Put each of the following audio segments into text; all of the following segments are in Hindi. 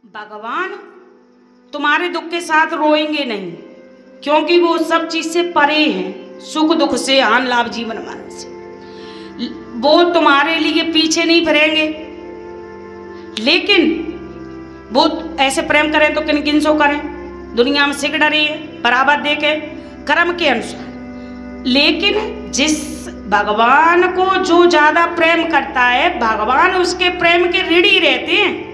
भगवान तुम्हारे दुख के साथ रोएंगे नहीं, क्योंकि वो सब चीज से परे हैं, सुख दुख से, आन लाभ जीवन मरण से। वो तुम्हारे लिए पीछे नहीं फिरेंगे, लेकिन वो ऐसे प्रेम करें तो किन किन सो करें, दुनिया में सिक डरी है बराबर देके कर्म के अनुसार। लेकिन जिस भगवान को जो ज्यादा प्रेम करता है, भगवान उसके प्रेम के ऋणी रहते हैं,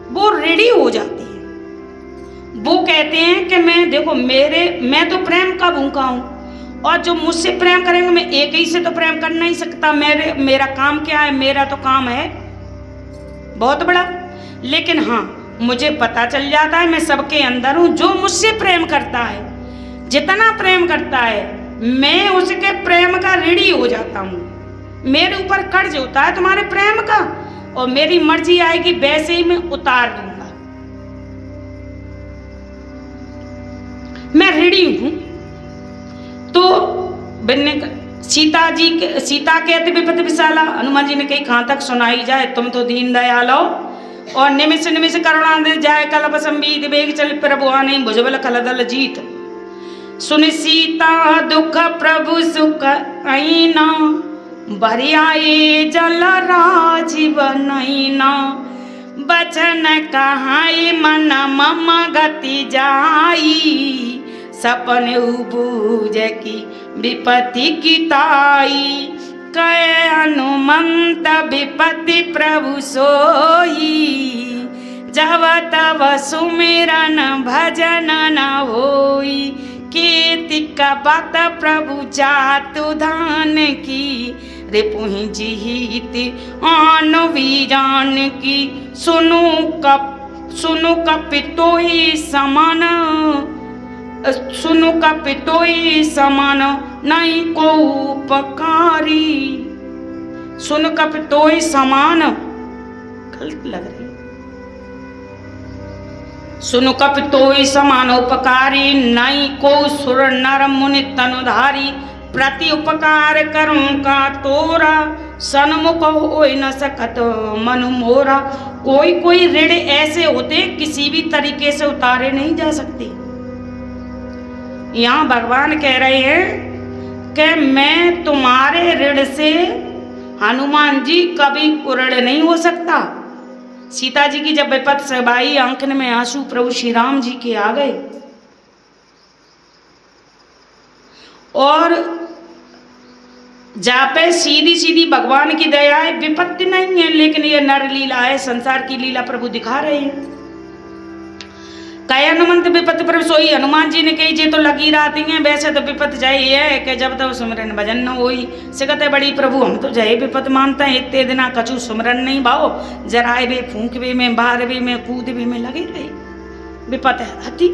वो ऋणी हो जाते हैं। वो कहते हैं कि मैं तो प्रेम का भूखा हूं, और जो मुझसे प्रेम करेंगे, मैं एक ही से तो प्रेम कर नहीं सकता। मेरा काम क्या है? मेरा तो काम है बहुत बड़ा, लेकिन हाँ मुझे पता चल जाता है मैं सबके अंदर हूं। जो मुझसे प्रेम करता है, जितना प्रेम करता है, मैं उसके प्रेम का ऋणी हो जाता हूं। मेरे ऊपर कर्ज होता है तुम्हारे प्रेम का, और मेरी मर्जी आएगी वैसे ही मैं उतार दूंगा। मैं ऋणी हूं। तो सीता कहते विपत विशाला, हनुमान जी ने कही कहां तक सुनाई जाए, तुम तो दीन दयाल हो। और निमिष निमिष करुणा दे जाए, कलप संबीत बेग चल प्रभु आने, भुजबल खलदल जीत। सुन सीता दुख प्रभु सुख आईना, बरियाए जल राजीव नैना। बचन कहाई मन मम गति जाई, सपन उबूज की विपत्ति की ताई। कहे हनुमंत विपत्ति प्रभु सोई, जब तब सुमिरन भजन न होई। कीर्ति का बात प्रभु जातु धान की, रिपुहि जीत आन वीरान की। सुनु कपितोहि समान, सुनु कपितोहि समान, नहीं को उपकारी। सुन कपितोहि समान, गलत लग रही। सुन कपितोहि समान उपकारी, नहीं को सुर नर मुनि तनुधारी। प्रति उपकार करूं का तोरा, सन्मुख होई न सकत मनु मोरा। कोई कोई ऋण ऐसे होते किसी भी तरीके से उतारे नहीं जा सकते। यहाँ भगवान कह रहे हैं कि मैं तुम्हारे ऋण से, हनुमान जी, कभी उऋण नहीं हो सकता। सीता जी की जब विपत सबाई, आंखन में आंसू प्रभु श्री राम जी के आ गए, और जा पे सीधी सीधी भगवान की दया है, विपत्ति नहीं है, लेकिन ये नर लीला है, संसार की लीला प्रभु दिखा रहे हैं। कहे हनुमंत विपत्ति प्रभु सोई, हनुमान जी ने कही जे तो लगी रहती हैं, वैसे तो विपत्ति जाए है कि जब तक सुमरन भजन न होई। सिकते बड़ी प्रभु हम तो जय विपत मानते हैं, इतने दिना कछु सुमरन नहीं भाओ। जराए भी फूंक भी में, बाहर भी में, कूद भी में लगी रही, विपत है रहती।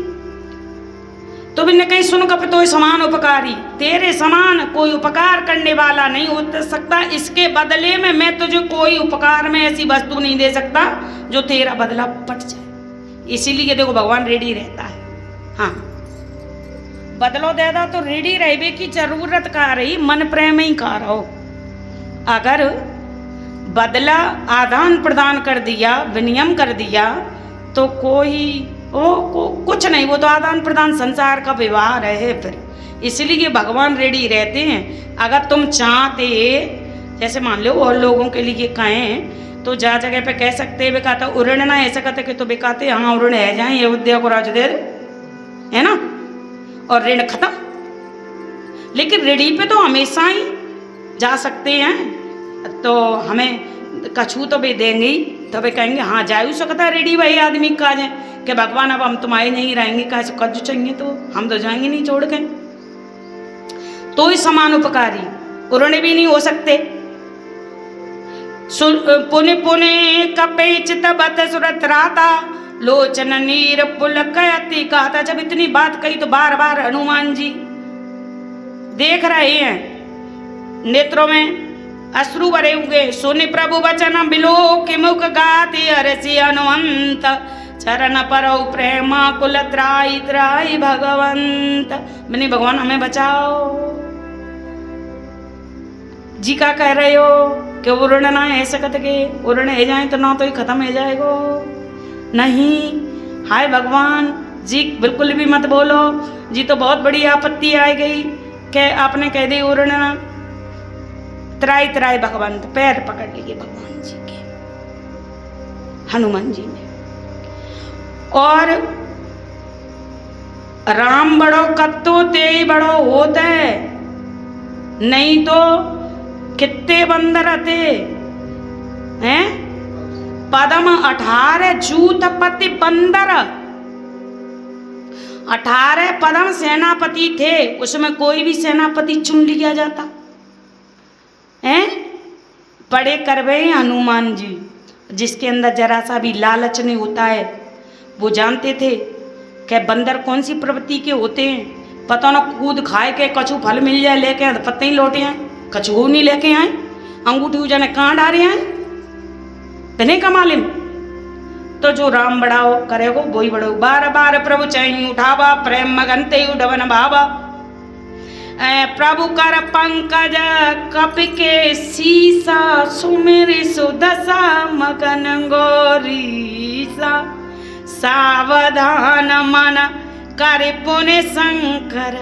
तो बिन कही सुन कपितोहि समान उपकारी, तेरे समान कोई उपकार करने वाला नहीं हो सकता। इसके बदले में मैं तुझे कोई उपकार में ऐसी वस्तु नहीं दे सकता जो तेरा बदला पट जाए। इसीलिए देखो भगवान रेडी रहता है। हाँ, बदलो दे दो तो रेडी रहबे की जरूरत का रही, मन प्रेम ही का रहो। अगर बदला आदान प्रदान कर दिया, विनियम कर दिया, तो कुछ नहीं, वो तो आदान प्रदान संसार का व्यवहार है फिर। इसलिए भगवान रेडी रहते हैं। अगर तुम चाहते, जैसे मान लो और लोगों के लिए कहें तो जा जगह पे कह सकते हैं बेकाता उऋण ना, ऐसा कहते कि तो बेकाते हाँ उऋण है जाए, अयोध्या को राज दे दे, है ना, और ऋण खत्म। लेकिन ऋणी पे तो हमेशा ही जा सकते हैं, तो हमें कछू तो भी देंगे ही, तो वे कहेंगे हाँ जायु सकता है ऋणी वही आदमी का जाए कि भगवान अब हम तुम्हारे नहीं रहेंगे, कैसे कज चाहिए तो हम तो जाएंगे नहीं छोड़ के। तो ही समान उपकारी उऋण भी नहीं हो सकते। पुनि पुनि कपेचित बत सुरत राता, लोचन नीर पुलकयति गाता। जब इतनी बात कही तो बार बार हनुमान जी देख रहे हैं, नेत्रों में अश्रु भरे हुए। सुनि प्रभु वचन बिलो के मुख गाते, हरसि हनुमंत चरण परौ प्रेमा कुल त्राई त्राई भगवंत। मैंने भगवान हमें बचाओ जी का कह रहे हो कि उऋण ना ऐसे कहते कि उऋण है जाए तो ना तो ही खत्म हो जाएगा। नहीं, हाय भगवान जी बिल्कुल भी मत बोलो जी, तो बहुत बड़ी आपत्ति आ गई कि आपने कह दी उड़ना। त्राई त्राई भगवंत पैर पकड़ लिए भगवान जी के, हनुमान जी ने। और राम बड़ो कत्तो ते बड़ो होता है, नहीं तो कितने बंदर थे हैं। पदम 18 जूत पति बंदर, 18 पदम सेनापति थे, उसमें कोई भी सेनापति चुन लिया जाता हैं। बड़े करवे हनुमान जी, जिसके अंदर जरा सा भी लालच नहीं होता है। वो जानते थे कि बंदर कौन सी प्रवृत्ति के होते हैं। पता ना कूद खाए के कछु फल मिल जाए लेके पत्ते ही लौटे आए, कछु नहीं लेके आए, अंगूठी उजाने कहाँ डारे आए, तने का मालिम। तो जो राम बड़ाओ करेगो वही बड़ो। बार बार प्रभु चैन उठावा, प्रेम मगनते उडवन भावा। प्रभु कर पंकज कपि के सीसा, सुमिर सुदशा मगन गौरीसा। सावधान मन कर पुण्य शंकर,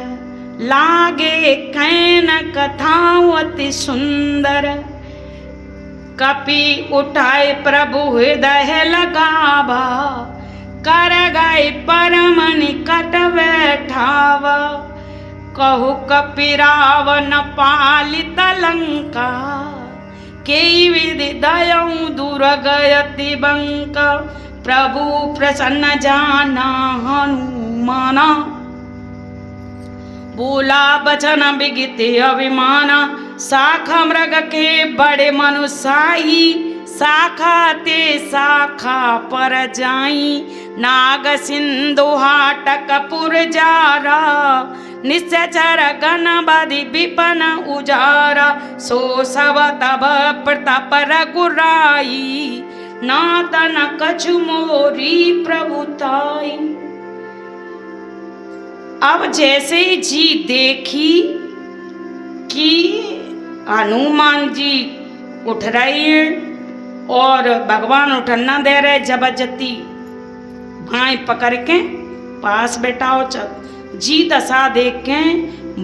लागे कैन कथावति सुंदर। कपि उठाए प्रभु हृदय लगावा, कर गए परम निकट बैठावा। कहु कपि रावण पालित लंका, के विधि दयऊ दुर्गयति बंका। प्रभु प्रसन्न जाना हनुमाना, बोला बचन बिगिते अभिमाना। शाखा मृग के बड़े मनुसाही, शाखा ते शाखा पर जाई। नाग सिंधु हाटक पुर जारा, निश्चर गण बधि विपन उजारा। सो सब तब प्रताप रघुराई, नातन कछु मोरी प्रभुताई। अब जैसे जी देखी कि हनुमान जी उठ रहे हैं और भगवान उठना दे रहे, जबरदस्ती भाई पकड़ के पास बैठाओ चल। जी दशा देख के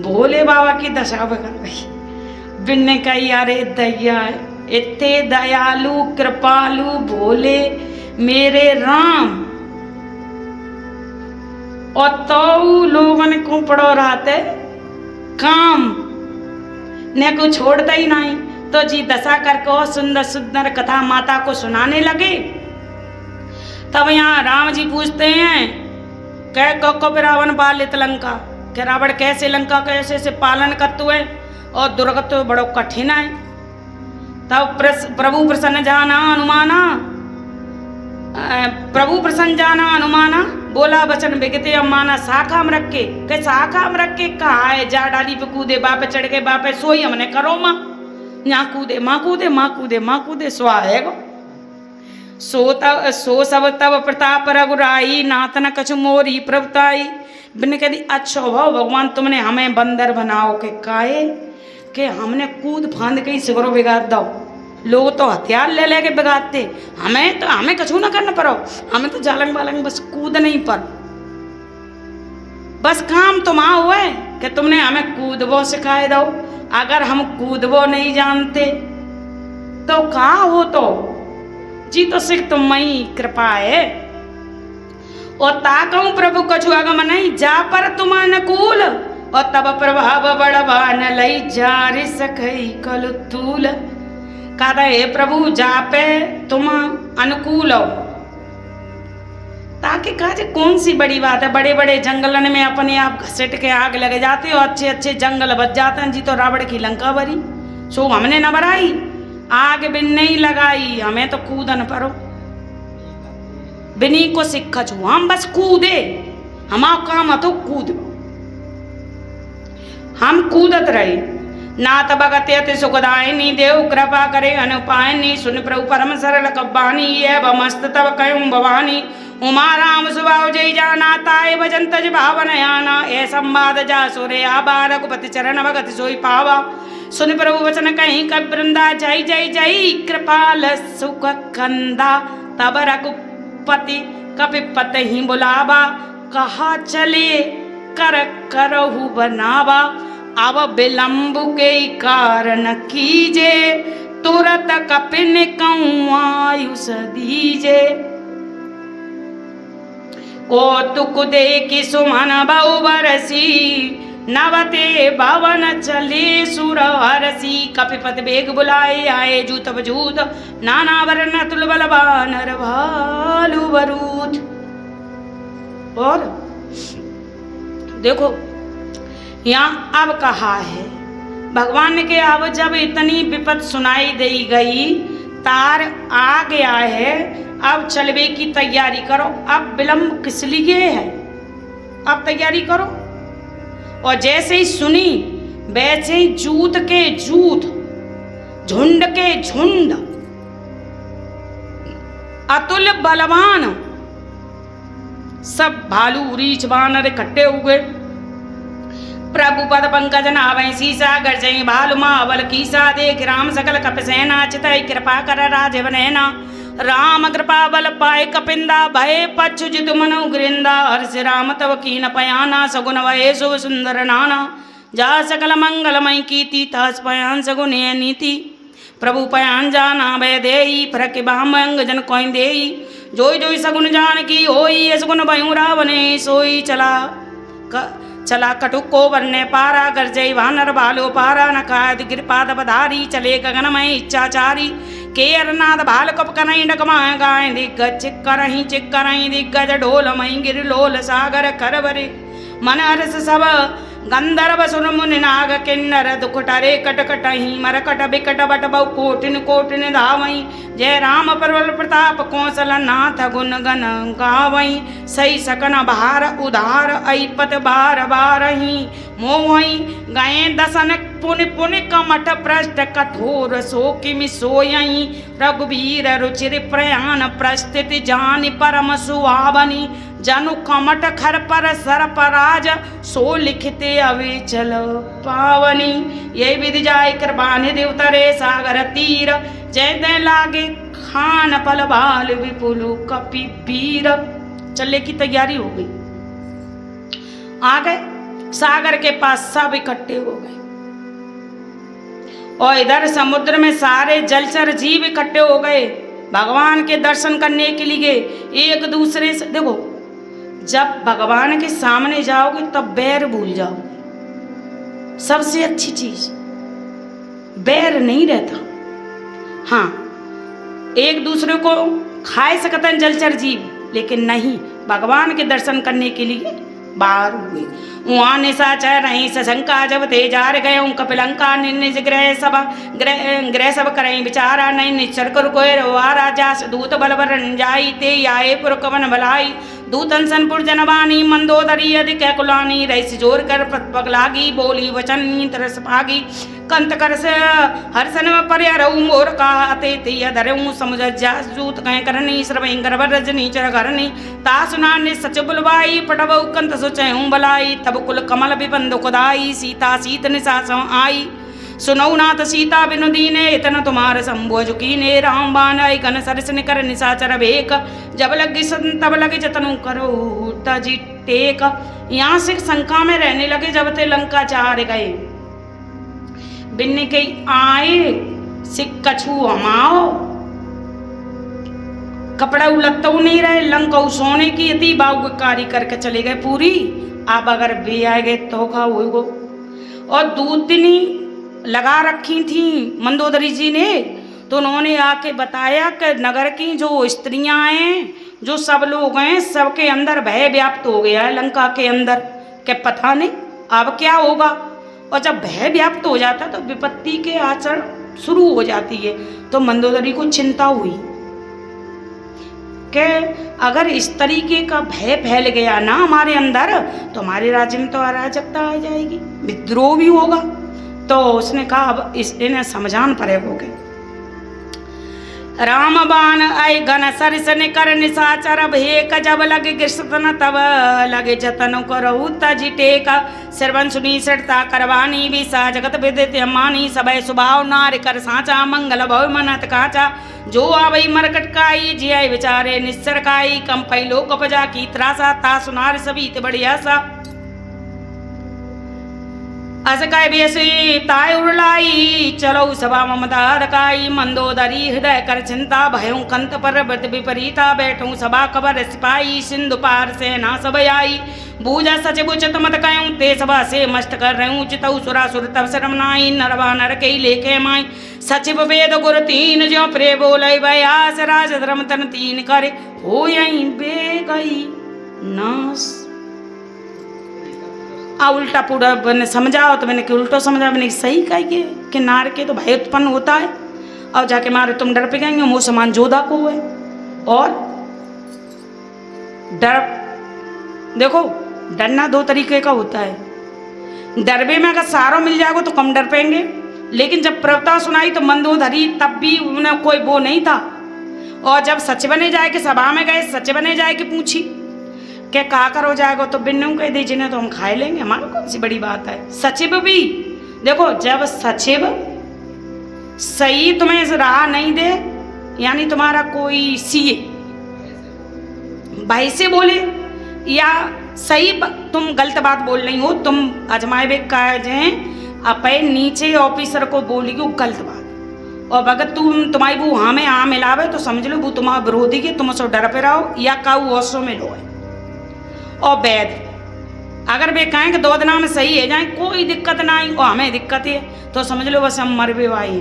भोले बाबा की दशा बिगड़ गई। बिन्ने कही अरे दैया, इतने दयालु कृपालु भोले मेरे राम, और तो लोगन को पड़ो रहते काम ने को छोड़ता ही नहीं। तो जी दशा करके सुंदर सुंदर कथा माता को सुनाने लगे। तब यहाँ राम जी पूछते हैं कह को रावण पालित लंका, कि रावण कैसे लंका कैसे से पालन करते हुए और दुर्गत तो बड़ो कठिन है। तब प्रभु प्रसन्न जाना हनुमाना, प्रभु प्रसन्न जाना हनुमाना, बोला बचन बिगते अम्माना। शाखा में रख के शाखा में रख के कहा है, जा डाली पे कूदे बापे चढ़ के बापे सोई हमने करो माँ, यहाँ कूदे माँ कूदे माँ कूदे माँ कूदे सुहा है गो। सो सब तब प्रताप रघुराई, नातन कछु मोरी प्रभुताई। बिन कह दी अच्छा भाव भगवान तुमने हमें बंदर बनाओ के काहे कि हमने कूद फांद के ही सिगरो बिगाड़ दो। लोग तो हथियार ले लेके बिगाड़ते, हमें कछु ना करना पड़ो, हमें तो जालंग बालंग बस कूद नहीं पर, बस काम तुम हुआ है कि तुमने हमें कूदबो सिखाए दो। अगर हम कूदबो नहीं जानते तो कहाँ हो तो जी, तो सिख तुम ही कृपा है। और ताकऊ प्रभु कछु अगम नहीं, जा पर तुम अनुकूल। और तब प्रभाव बड़वान लई जारी सखई कल तूल। कहता हे प्रभु जा पे तुम अनुकूल हो। ताकि कहा कौन सी बड़ी बात है, बड़े बड़े जंगलन में अपने आप घसीट के आग लगे जाते हो, अच्छे अच्छे जंगल बच जाते हैं जी। तो रावण की लंका भरी सो हमने न बढ़ाई, आग बिन नहीं लगाई, हमें तो कूदन परो। बिनी को सिक्खा छू हम बस कूदे, हमारा काम तो कूद, हम कूदत रहे। नाथ भगत अति सुखदायनी, देव कृपा करे अनुपायनी। सुन प्रभु परम सरल कब्बानी, ये बमस्त तब कयूं भवानी। उमा राम सुभाव जय जाना, ताय भजन तज भावन याना। ए संवाद जा सोरे आबा, रघुपति चरण भगत सोई पावा। सुन प्रभु वचन कहीं कवि वृंदा, जय जय जय कृपाल सुख कंदा। तब रघु पति कपिपत ही बुलावा, कहा चले कर करहु बनावा, अब विलंब के कारण कीजे, तुरत कपिन कहूँ आयुष दीजे। कौतुक देखि सुमन बहु बरसी, नवते भवन चले सुर हरसी। कपिपत बेग बुलाए आए जूत बजूत, नाना वर्ण तुल बल बानर भालु बरूद। और देखो यहाँ अब कहा है भगवान के, अब जब इतनी विपत सुनाई दी गई, तार आ गया है, अब चलवे की तैयारी करो। अब विलंब किस लिए है, अब तैयारी करो। और जैसे ही सुनी वैसे ही जूत के जूत, झुंड के झुंड, अतुल बलवान सब भालू रीछ बानर इकट्ठे हुए। प्रभु पद पंकज नावै सीसा, गर्जई भालु मावल कीसा, देख राम सकल कपिसेना, चितई कृपा कर राजीव नैना। राम कृपा बल पाए कपिंदा, भय पच्छु जितु मनु गृंदा, हर्ष राम तव कीन पयाना, सगुन वये शुभ सुंदर नाना। जा सकल मंगलमय कीति, तहस पयान सगुन नीति। प्रभु पयान जाना भय देई, फरक बाम अंग जन कोई देई। जोई जोई सगुन जान की होई, सगुन भयु रावने सोई। चला कटुक को वरने पारा, गर्जई वानर भालो पारा, न कायद गिरपाद बधारी, चले गगनमय इच्छाचारी। के अरनाद भाल कप करई डकमाय गाय, दिग्गज चिक्करही चिक्करही दिग्गज, ढोलमय गिर लोल सागर करवरे। मन हरस सब गंधर्व सुर मुनि नाग किन्नर, दुख टरे कटकटही मरकट बिकट बट बहु कोटिन कोटिन धावई। जय राम प्रबल प्रताप कौशल नाथ गुण गण गावई। सही सकन बहार उधार ऐपत बार बारही, मोहई गए दसन पुनि पुनि कमठ पृष्ठ, कठोर सो किमि सोयई। रघुवीर रुचिर प्रयाण प्रस्थिति, जानि परम सुहावनी। जनु कमठ खर पर सरपराज, सो लिखते अविचल पावनी। ये विधि जाय कृपा निधि उतरे सागर तीर, जय दे लागे खान पल बाल विपुलु कपि वीर। चलने की तैयारी हो गई, आ गए सागर के पास, सब इकट्ठे हो गए। और इधर समुद्र में सारे जलचर जीव इकट्ठे हो गए भगवान के दर्शन करने के लिए। एक दूसरे से देखो, जब भगवान के सामने जाओगे तब बैर भूल जाओगे। सबसे अच्छी चीज बैर नहीं रहता। हाँ, एक दूसरे को खाए सकते हैं जलचर जीव, लेकिन नहीं, भगवान के दर्शन करने के लिए बाहर हुए। वहाँ निशाचर रही सशंका, जब तेजार गए कपिलंका, निज ग्रह सब करें विचारा। नहीं निश्चर कर कोय रोवारा, जास दूत बल बरन जाई, ते आए पुर कवन भलाई। दूतन सनपुर जनवानी, मंदोदरी अधिक कुलानी। रईस जोर कर पग लागी, बोली वचन तरस पागी। कंत कर से हर्षन पर रहू मोर कहते, ते धरऊ समुझ जास जूत कह करनी। श्रवई गर्भ रजनी चर करनी, ता सुनाने सच बुलवाई। पटबऊ कंत सोचहूँ बलाई, तब कुल कमल विबंध खुदाई। सीता सीत निशास आई, सुनऊ नाथ सीता बिनु दीने। इतना तुम्हार शंभु झुकीने, राम बान आई घन सरस निकर निशाचर भेक। जब लगी तब लगे जतनु करो तजी टेक। यहाँ से शंका में रहने लगे, जब ते लंका चार गए। बिन्ने के आए सिक कछु हमाओ, कपड़ा उलटता नहीं रहे, लंका सोने की इतनी बाउकारी करके चले गए पूरी। अब अगर भी आए गए तो खा वो। और दूतनी लगा रखी थी मंदोदरी जी ने, तो उन्होंने आके बताया कि नगर की जो स्त्रियां हैं, जो सब लोग हैं, सबके अंदर भय व्याप्त हो गया है लंका के अंदर, कि पता नहीं अब क्या होगा। और जब भय व्याप्त हो जाता तो विपत्ति के आचरण शुरू हो जाती है। तो मंदोदरी को चिंता हुई कि अगर इस तरीके का भय फैल गया ना हमारे अंदर, तो हमारे राज्य में तो अराजकता आ जाएगी, विद्रोह भी होगा। तो उसने कहा अब इन्हें समझान पड़े हो गए। राम बाण आय घन सरसन कर निशाचर भेक जब लगे कृष्ण तब लगे जतन करऊ तज टेका श्रवण सुनी श्रद्धा करवानी विसा जगत विदित मानी सबय स्वभाव नार कर साचा मंगल भव मनत काचा जो आवई मरकट काई जिया विचारे निस्सर काई कंपई लोक उपजा की त्रासा ता सुनार सभी बढ़िया सा असकाय बेसी ताय उड़लाई चलो सभा ममता दकाई मंदोदरी हृदय कर चिंता भयों कंत पर व्रत विपरीता बैठूं सभा खबर सिपाही सिंधु पार से ना सब आई बूझा सच बुचत मत कयूं ते सभा से मस्त कर रहूं चितऊ सुरा सुर तब शरम नाई नरवा नर के लेके माई सचिव वेद गुरु तीन जो प्रे बोले व्यास राज धर्म तन तीन करे हो यहीं बे गई नास उल्टा पूरा मैंने समझाओ तो मैंने कि उल्टो समझा मैंने सही कही कि नार के तो भय उत्पन्न होता है और जाके मारे तुम डर पे गएंगे मुँह समान जोधा को है और डर देखो डरना दो तरीके का होता है डरबे में अगर सहारा मिल जाएगा तो कम डर पाएंगे लेकिन जब प्रवता सुनाई तो मंदोदरी तब भी उन्हें कोई वो नहीं था और जब सच बने जाए कि सभा में गए सच बने जाए कि पूछी क्या काकर हो जाएगा तो बिन्नू कह दीजिए ना तो हम खाए लेंगे हमारा कौन सी बड़ी बात है। सचिव भी देखो जब सचिव सही तुम्हें राह नहीं दे यानी तुम्हारा कोई सीए भाई से बोले या सही तुम गलत बात बोल रही हो तुम अजमाए बे काजे अपने नीचे ऑफिसर को बोली वो गलत बात और अगर तुम्हारी वो हाँ में हाँ मिलावे तो समझ लो वो तुम्हारा विरोधी के तुम उसको डर पे रहो या काऊ ओसो में लो है और वैद अगर वे कहें कि 2 दिना में सही है जाए कोई दिक्कत ना आई और हमें दिक्कत है तो समझ लो बस हम मर भी भाई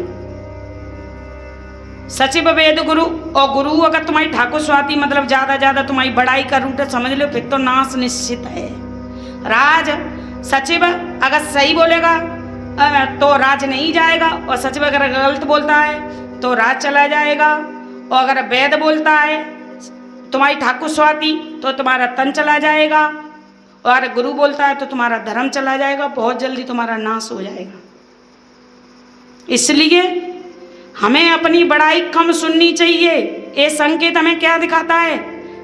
सचिव वेद गुरु और गुरु अगर तुम्हारी ठाकुर स्वाति मतलब ज्यादा तुम्हारी बड़ाई करूं तो समझ लो फिर तो नाश निश्चित है। राज सचिव अगर सही बोलेगा तो राज नहीं जाएगा और सचिव अगर गलत बोलता है तो राज चला जाएगा और अगर वेद बोलता है तुम्हारी ठाकुर स्वाति तो तुम्हारा तन चला जाएगा और गुरु बोलता है तो तुम्हारा धर्म चला जाएगा बहुत जल्दी तुम्हारा नाश हो जाएगा। इसलिए हमें अपनी बड़ाई कम सुननी चाहिए। ये संकेत हमें क्या दिखाता है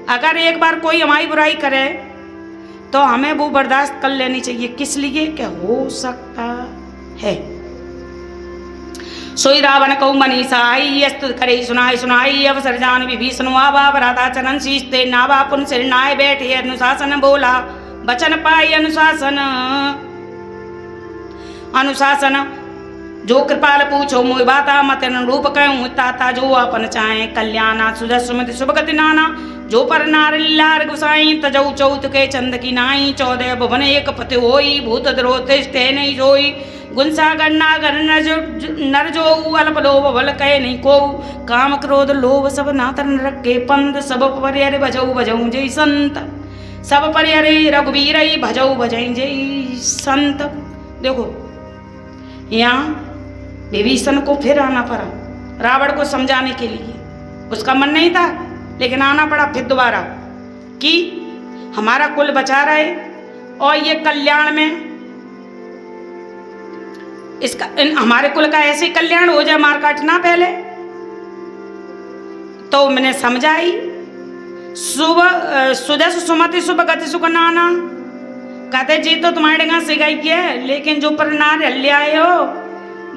अगर एक बार कोई हमारी बुराई करे तो हमें वो बर्दाश्त कर लेनी चाहिए किस लिए क्या हो सकता है। सोई रावण कौ मनीषाई यस्तु करे सुनाई अवसर जान विभीषण आवा राधा चरण शीस्ते नावा पुन सिर नाय बैठे अनुशासन बोला बचन पाई अनुशासन जो कृपाल पूछो मोहि बाता मत रूप कहूँ ताता जो अपन चाहे कल्याणा सुजस सुमति सुभगति नाना जो पर नार लार गुसाई तजऊ चौथ के चंद की नाई 14 भुवन एक पति होई भूत द्रोते नहीं जोई गुंसा गन्ना गर नर जो अल्प लोभ बल कहे नहीं को काम क्रोध लोभ सब नातर नरक के पंद सब परिहरे भजऊ जय संत सब परिहरे रघुवीर भजऊ भजई जय संत। देखो यहाँ विभीषण को फिर आना पड़ा रावण को समझाने के लिए उसका मन नहीं था लेकिन आना पड़ा फिर दोबारा कि हमारा कुल बचा रहे और ये कल्याण में इसका हमारे कुल का ऐसे कल्याण हो जाए मार काटना पहले तो मैंने समझाई सुदस सुमति शुभ गति सुख नाना कहते जी तो तुम्हारे यहाँ सिखाई है लेकिन जो पर नार हल्ले आए हो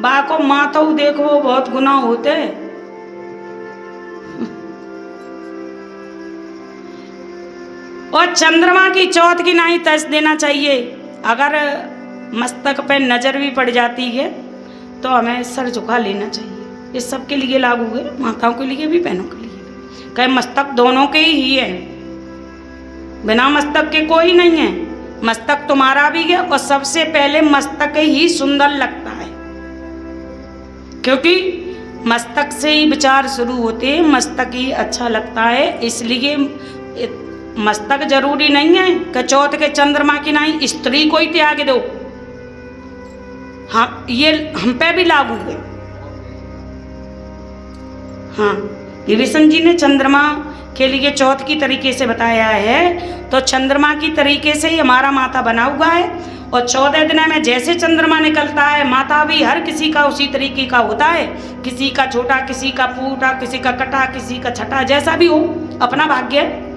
बाको मातो देखो बहुत गुनाह होते और चंद्रमा की चौथ की नाई तस देना चाहिए। अगर मस्तक पे नजर भी पड़ जाती है तो हमें सर झुका लेना चाहिए। ये सबके लिए लागू है माताओं के लिए भी बहनों के लिए भी कहे मस्तक दोनों के ही है बिना मस्तक के कोई नहीं है। मस्तक तुम्हारा भी है और सबसे पहले मस्तक ही सुंदर लगता है क्योंकि मस्तक से ही विचार शुरू होते हैं मस्तक ही अच्छा लगता है। इसलिए मस्तक जरूरी नहीं है कि चौथ के चंद्रमा की नहीं स्त्री को ही त्याग दो। हाँ ये हम पे भी लागू है। हाँ विभीषण जी ने चंद्रमा के लिए चौथ की तरीके से बताया है तो चंद्रमा की तरीके से ही हमारा माता बना हुआ है और 14 दिन में जैसे चंद्रमा निकलता है, माता भी हर किसी का उसी तरीके का होता है। किसी का छोटा, किसी का फूटा, किसी का कटा, किसी का छठा, जैसा भी हो अपना भाग्य है।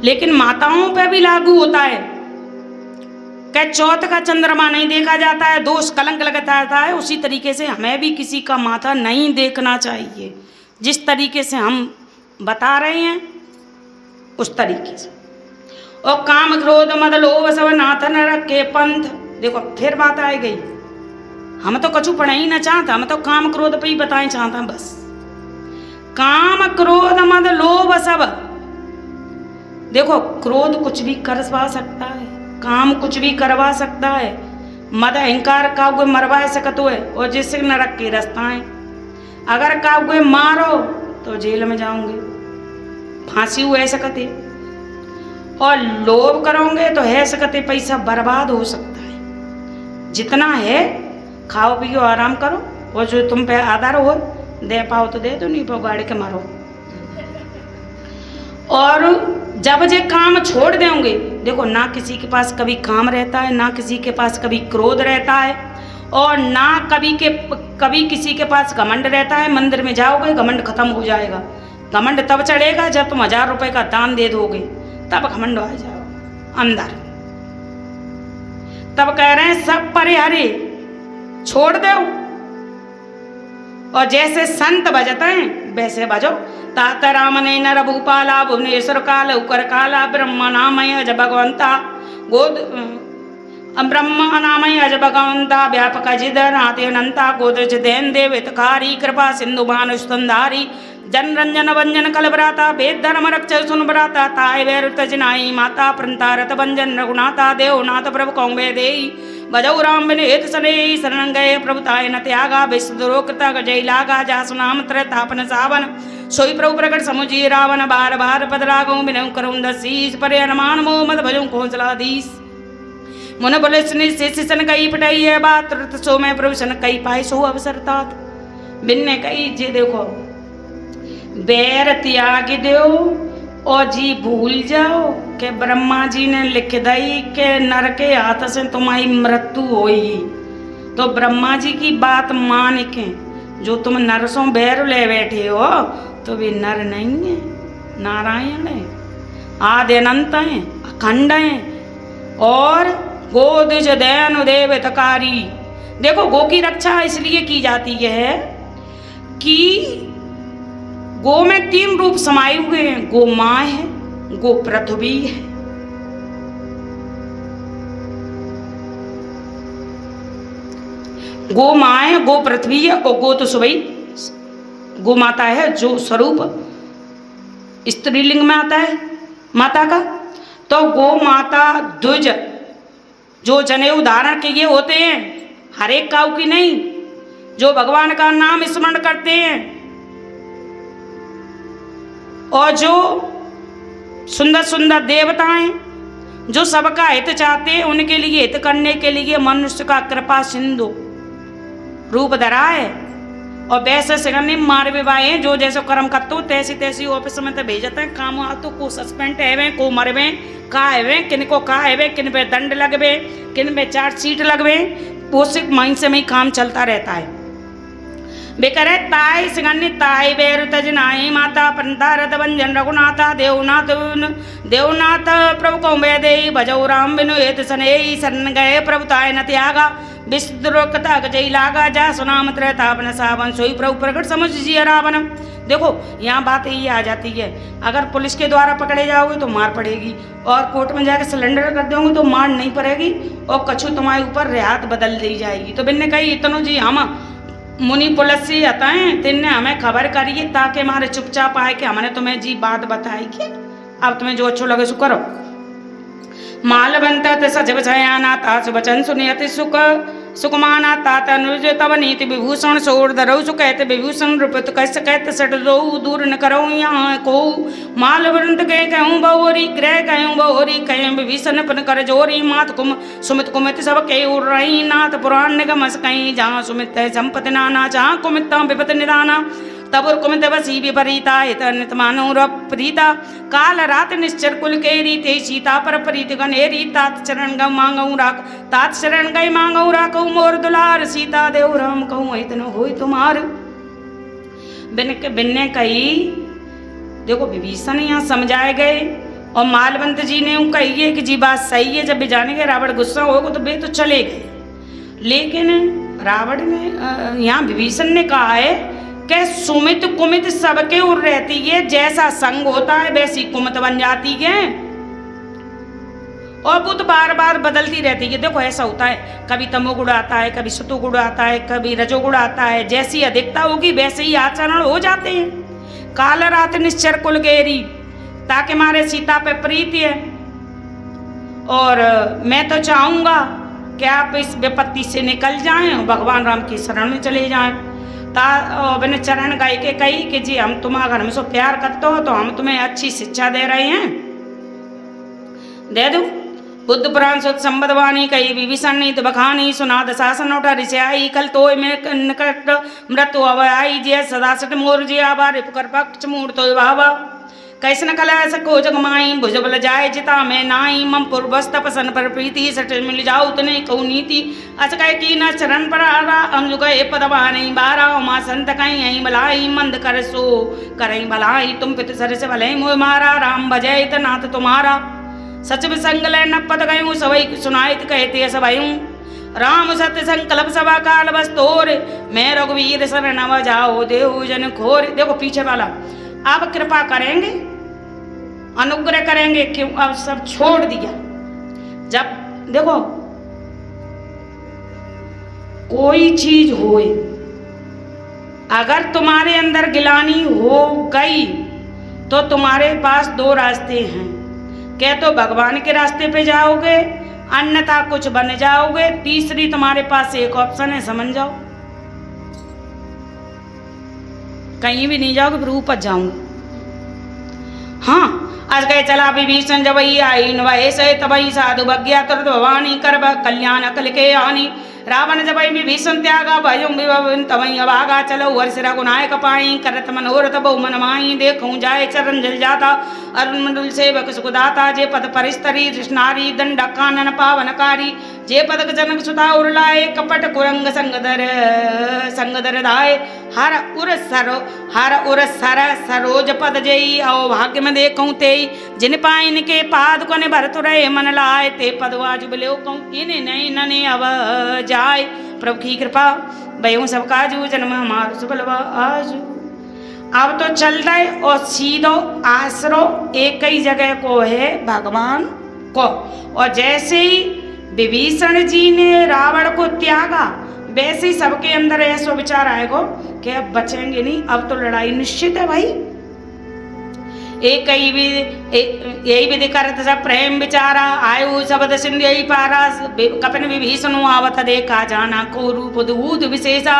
लेकिन माताओं पे भी लागू होता है कि चौथ का चंद्रमा नहीं देखा जाता है, दोष कलंक लगता है। उसी तरीके से हमें भी किसी का माथा नहीं देखना चाहिए। जिस तरीके से हम बता रहे हैं उस तरीके से। और काम क्रोध मद लोभ सब नाथ नरक के पंथ। देखो फिर बात आ गई, हम तो कछु पढ़ा ही ना चाहता, हम तो काम क्रोध पे ही बताए चाहता बस। काम क्रोध मद लोभ सब। देखो क्रोध कुछ भी करवा सकता है, काम कुछ भी करवा सकता है, मद अहंकार का कोई मरवा सकत है और जिससे नरक के रास्ता है। अगर का कोई मारो तो जेल में जाओगे, फांसी हुए सकते, और लोभ करोगे तो है सकते पैसा बर्बाद हो सकता है। जितना है खाओ पियो आराम करो, और जो तुम पे आधार हो दे पाओ तो दे दो, नहीं पाओ गाड़ी के मारो। और जब जे काम छोड़ देंगे, देखो ना किसी के पास कभी काम रहता है, ना किसी के पास कभी क्रोध रहता है, और ना कभी किसी के पास घमंड रहता है। मंदिर में जाओगे घमंड खत्म हो जाएगा। घमंड तब चढ़ेगा जब तुम 1000 रुपए का दान दे दोगे, तब घमंड आ जाओ अंदर। तब कह रहे हैं सब परिहरी छोड़ दो, और जैसे संत बजते हैं वैसे बजो। तात राम ने नर भूपाला भुवनेश्वर काल उकर काला ब्रह्म नामय अज भगवंता गोद ब्रह्म नामय अज भगवंता व्यापक जिधर आते अनंता गोदज देन देव हितकारी कृपा सिंधु भानुस्तंधारी जन रंजन वंजन कलबराता वेद धर्म रक्ष सुन बराता ताय वैर तजनाई माता प्रंतारत भंजन रघुनाथा देवनाथ प्रभु कौंबे देई भजौ राम बिन हित सने शरण गए प्रभुताय न त्यागा विष्णु कृता जय लागा जासु नाम त्रतापन सावन सोई प्रभु प्रकट समुझी रावण बार बार पद रागों बिनु करुण दसीस परे अनुमान मोह मद भजों कौशलाधीश मुन बोले सन कई पटाई है बात सो मैं प्रभु सन कई पाए सो अवसर तात बिन्ने कई जे देखो बैर त्याग दो और जी भूल जाओ कि ब्रह्मा जी ने लिख दई के नर के हाथ से तुम्हारी मृत्यु होगी। तो ब्रह्मा जी की बात मान के जो तुम नरसों बैर ले बैठे हो तो वे नर नहीं है, नारायण है, आदि अनंत है, अखंड है। और गोदिज दैन देव तकारी। देखो गो की रक्षा इसलिए की जाती है कि गो में 3 रूप समाये हुए हैं। गो माँ है, गो पृथ्वी है, गो माँ है, गो पृथ्वी है, और गो तो सुबह गो माता है जो स्वरूप स्त्रीलिंग में आता है माता का। तो गो माता द्विज जो जनेऊ धारण के ये होते हैं, हर एक काऊ की नहीं, जो भगवान का नाम स्मरण करते हैं और जो सुंदर सुंदर देवताएं जो सबका हित चाहते हैं, उनके लिए हित करने के लिए मनुष्य का कृपा सिंधु रूप धरा है। और वैसे सिगनी मार विवाहे जो जैसे कर्म करते तैसी तैसी ऑफिस में तो भेजते हैं काम आ तो को सस्पेंड है को मरवे का है किन को का है किन पे दंड लगवे किन पे चार्जशीट लगवे, वो सिर्फ माइंड से में ही काम चलता रहता है। बेकरे ताई सिगन्नी ताई बेरु तजनाई माता पंतारत भंजन रघुनाथा देवनाथ प्रभु कौंबे देई भजौ राम बिनु हेत सने शरण गए प्रभुताय न त्यागा विष्णुकता जय लागा जा सुनाम त्रैतापन सावन सोई प्रभु प्रकट समझ जिया रावण। देखो यहाँ बात यही आ जाती है, अगर पुलिस के द्वारा पकड़े जाओगे तो मार पड़ेगी, और कोर्ट में जाकर सिलेंडर कर दोगे तो मार नहीं पड़ेगी, और कछु तुम्हारे ऊपर रियायत बदल दी जाएगी। तो बिन्ने कही इतनो जी हम मुनि पुलिस से आता है तिन्ने हमें खबर करिए ताकि हमारे चुपचाप आए कि हमने तुम्हें जी बात बताई कि अब तुम्हें जो अच्छो लगे सो करो। माल बनता सच बचायाना तास वचन सुनियति सुख सुकुमाना तात अनुज तब नीति विभूषण सोर धरऊ सु कहते विभूषण रूपत कैस कहते सट दो दूर न करो यहाँ को माल वृंत कह कहूँ बहुरी ग्रह कहूँ बहुरी कहें विभीषण पन कर जोरी मात कुम सुमित कुमित सब के रही नाथ पुराण निगम कहीं जहाँ सुमित है संपत्ति नाना जहाँ कुमित विपत निदाना तबुर कुमित बसी विपरीता हित मानो प्रीता काल रात निश्चर कुल के रीते सीता पर प्रीत गनेरी तात चरण गौ मांगऊ राख तात शरण गई मांगऊ राखऊ मोर दुलार सीता देव राम कहूँ इतना हो तुम्हार बिन्ने कही। देखो विभीषण यहाँ समझाए गए और मालवंत जी ने कही है कि जी बात सही है, जब भी जानेंगे रावण गुस्सा होगा तो वे तो चले गए, लेकिन रावण ने यहाँ विभीषण ने कहा है कि सुमित कुमित सबके उड़ रहती है, जैसा संग होता है वैसी कुमित बन जाती है और बुद्ध बार बार बदलती रहती है। देखो ऐसा होता है, कभी तमोगुण आता है, कभी सतोगुण आता है, कभी रजोगुण आता है, जैसी अधिकता होगी वैसे ही आचरण हो जाते हैं। काल रात निश्चर कुल गेरी, ताकि मारे सीता पे प्रीति है और मैं तो चाहूंगा कि आप इस विपत्ति से निकल जाएं और भगवान राम की शरण में चले जाएं। मैंने चरण गाय के कही कि जी हम तुम्हारा घर में सो प्यार करते हो तो हम तुम्हें अच्छी शिक्षा दे रहे हैं, दे दो। बुद्ध पुराण सुत संबद वाणी कही विभीषण नीत बखानी सुनाद शासन उठा ऋषियाई कल तो में निकट मृत्यु अवयाई जय सदा सट मोर जी आवा रिपुकर पक्ष मूर्त तो भावा कैसन कला सको जगमाई भुजबल जाय जिता मैं नाई मम पूर्वस्त पसन पर प्रीति सट मिल जाऊ तने कहू नीति अचकय की न चरण पर आरा अंजुगए पदवा नहीं बारा माँ संत कहीं आई बलाई मंद कर सो करई बलाई तुम पित सर से भले मोह मारा राम भजय नाथ तुम्हारा सच में संगल न पद गयूँ सवई सुनायत कहते सभयूँ राम सत्य संकल्प सभा काल बस तोर मैं रघुवीर शरण जाओ देव जन खोर। देखो पीछे वाला अब कृपा करेंगे अनुग्रह करेंगे, क्यों अब सब छोड़ दिया। जब देखो कोई चीज होए अगर तुम्हारे अंदर गिलानी हो गई तो तुम्हारे पास दो रास्ते हैं, क्या तो भगवान के रास्ते पे जाओगे अन्यथा कुछ बन जाओगे, तीसरी तुम्हारे पास एक ऑप्शन है समझ जाओ कहीं भी नहीं जाओगे फिर ऊपर जाऊंगा। हाँ आज गए चला विभीषण जब आई नवैसे तबई साधु भज्ञा तुरत भवानी कर कल्याण अकल के आनी रावण जब विभीषण त्यागा भयं विभवन तवई अभागा चलो वर्ष रघुनायक पाई करत मनोरथ बहु मन माई देखूं जाए चरण जल जाता अरुण मंडल सेवक सुखदाता जे पद परिस्तरी कृष्णारी दंड कानन पावनकारी जे पदक जनक सुता उर्लाए कपट कुरंग संगदर दाय हर उर सर सरोज पद जई आओ भाग्य में देखूं ते जिन पाइन के पाद कोने भरत रहे मन लाए ते पदवाज बिलो कहूं इन्हें नहीं नने अब जाए। प्रभु की कृपा भयू सब काजू जन्म हमार सुबलवा आज। अब तो चल रहे और सीधो आसरो एक ही जगह को है भगवान को, और जैसे ही विभीषण जी ने रावण को त्यागा वैसे ही सबके अंदर ऐसा विचार आएगा कि अब बचेंगे नहीं, अब तो लड़ाई निश्चित है भाई। एक यही विधि करत सब प्रेम विचारा आयु शब्द सिंध यही पारा कपिन विभीषण आवत देखा जाना को रूप दूध विशेषा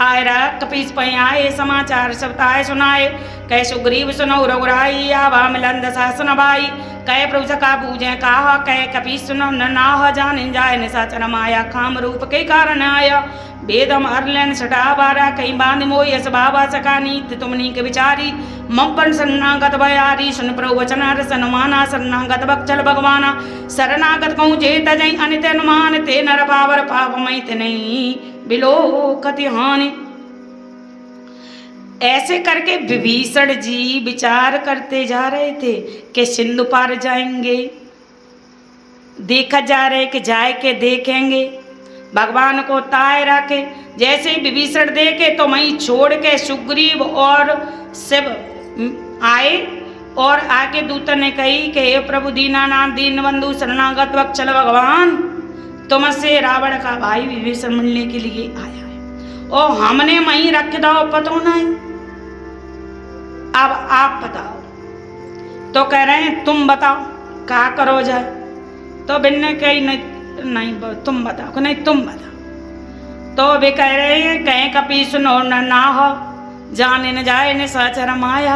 आयरा कपीस पै आए समाचार सब ताय सुनाए कै सुग्रीव सुनो रघुराई आवा मिलन दशासन भाई कै प्रभु सका पूजे कहा कै कपीस सुनो न नाह जान जाय निशाचर माया खाम रूप के कारण आया वेदम हरलन सटा बारा कई बांध मोय यस बाबा सका नीत तुमनी के विचारी मम्पन शरणागत भयारी सुन प्रभु वचन रसन माना शरणागत बक्चल भगवाना शरणागत कहूँ जेत जई अनित अनुमान ते नर पावर पाप मई ते नहीं बिलो कति हानि। ऐसे करके विभीषण जी विचार करते जा रहे थे कि सिंधु पार जाएंगे, देखा जा रहे कि जाए के देखेंगे भगवान को ताय रखे। जैसे विभीषण देखे तो वहीं छोड़ के सुग्रीव और शिव आए और आके दूत ने कही कि हे प्रभु दीनानाथ दीन बंधु शरणागत वत्सल भगवान तुमसे रावण का भाई विभीषण मिलने के लिए आया है और हमने वहीं रख दो पतो नहीं, अब आप बताओ। तो कह रहे हैं तुम बताओ क्या करो जाए, तो बिन्ने कही नहीं तुम बताओ, नहीं तुम बताओ। तो वे कह रहे हैं कहें कपी सुनो ना हो जाने न जाए न सचर माया।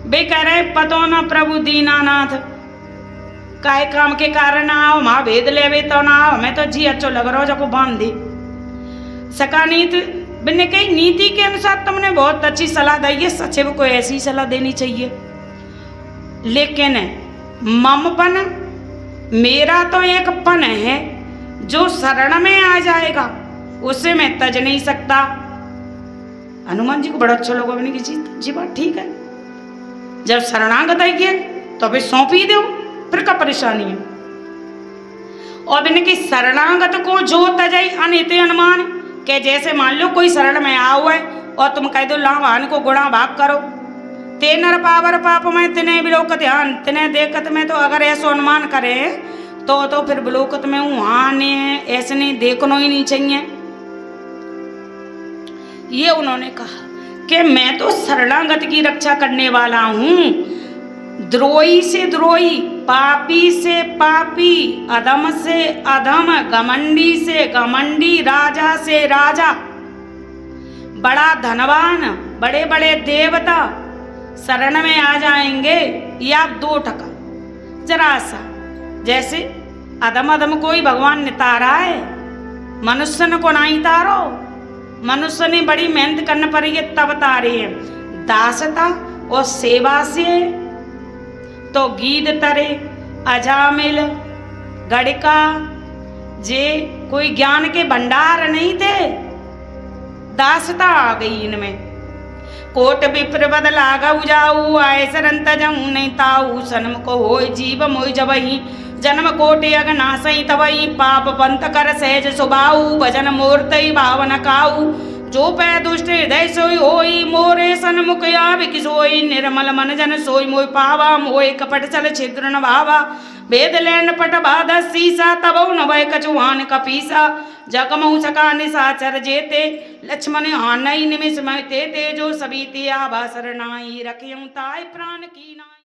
वे कह रहे पतो न प्रभु दीनानाथ काय काम के कारण आओ माँ भेद ले तो ना आओ, मैं तो जी अच्छो लग रहा हो जो बांध दी सकानीत मैंने कही नीति के अनुसार तुमने बहुत अच्छी सलाह दी है, सचिव को ऐसी सलाह देनी चाहिए, लेकिन ममपन मेरा तो एक पन है जो शरण में आ जाएगा उसे मैं तज नहीं सकता। हनुमान जी को बड़ा अच्छा लगा, मैंने कहा जी बात ठीक है, जब शरणागत है तो फिर सौंप ही दो, फिर क्या परेशानी है। और मैंने कि शरणागत को जो तजई अनित अनुमान के, जैसे मान लो कोई शरण में आ हुआ है और तुम कह दो लावान को गुणा भाग करो, ते नर पावर पाप में तिने बिलोकत ध्यान तिने देखत में, तो अगर ऐसा अनुमान करे तो फिर बिलोकत में वहां ने ऐसे नहीं देखना ही नहीं चाहिए। ये उन्होंने कहा कि मैं तो शरणागत की रक्षा करने वाला हूं, द्रोही से द्रोही, पापी से पापी, अधम से अधम, घमंडी से घमंडी, राजा से राजा, बड़ा धनवान, बड़े बड़े देवता शरण में आ जाएंगे या दो टका जरा सा, जैसे अधम अधम कोई भगवान ने तारा है, मनुष्य ने को नहीं तारो, मनुष्य ने बड़ी मेहनत करने पर ये तब तारे है। दासता और सेवा से तो गीत तरे अजामिल गड़का जे कोई ज्ञान के भंडार नहीं थे, दासता आ गई इनमें। कोट विप्र बदला गऊ जाऊ, आय सरंत जाऊं नहीं ताऊ, सनम को होय जीव मोय जबही, जन्म कोटि अगनासई तवई, पाप पंथ कर सहज सुबाऊ, भजन मूर्ति भावन काऊ, जो पै दुष्ट हृदय सोई होई, मोरे सन्मुख आविक सोई, निर्मल मन जन सोई मोय पावा, मोय कपट चल छिद्र न भावा, वेद लैंड पट बाधा सीसा, तबौ न वै कछुआन कपीसा, जगमऊ सका निशाचर जेते, लक्ष्मण आनई निमिष में ते, जो सभी ते आभा सरनाई, रखियं ताय प्राण की नाई।